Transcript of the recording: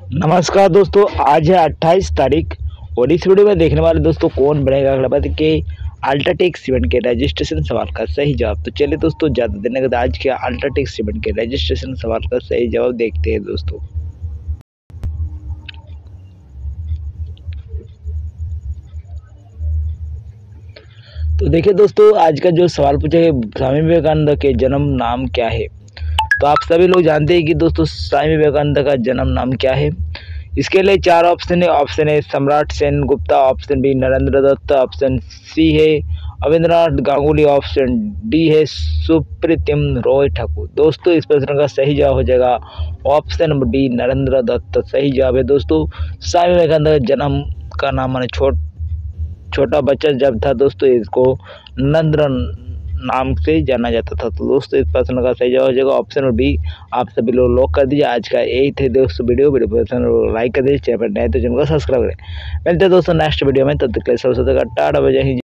नमस्कार दोस्तों, आज है 28 तारीख और इस वीडियो में देखने वाले दोस्तों कौन बनेगा अगरबत्ती के अल्ट्राटेक सीमेंट के रजिस्ट्रेशन सवाल का सही जवाब। तो चलिए दोस्तों, ज़्यादा देने के बाद आज के अल्ट्राटेक सीमेंट के रजिस्ट्रेशन सवाल का सही जवाब देखते हैं दोस्तों। तो देखिए दोस्तों, आज का जो सवाल पूछा है, स्वामी विवेकानंद के जन्म नाम क्या है। तो आप सभी लोग जानते हैं कि दोस्तों स्वामी विवेकानंद का जन्म नाम क्या है। इसके लिए चार ऑप्शन है। Option A Samrat Sen Gupta, option B Narendra Dutt, option C है अविंद्रनाथ गांगुली, ऑप्शन डी है सुप्रीतिम रॉय ठाकुर। दोस्तों इस प्रश्न का सही जवाब हो जाएगा option number D Narendra Dutt. सही जवाब है दोस्तों। स्वामी विवेकानंद का जन्म का नाम मैंने छोटा बच्चा जब था दोस्तों, इसको नरेंद्र नाम से जाना जाता था। तो दोस्तों इस प्रश्न का सही जवाब हो जाएगा ऑप्शन नंबर बी। आप सभी लोग लॉक कर दीजिए। आज का यही थे दोस्तों वीडियो पसंद लाइक कर दीजिए, चैनल पर नए तो चैनल को सब्सक्राइब करें। मिलते हैं दोस्तों नेक्स्ट वीडियो में, तब तक के लिए सबसे टाटा बजाई।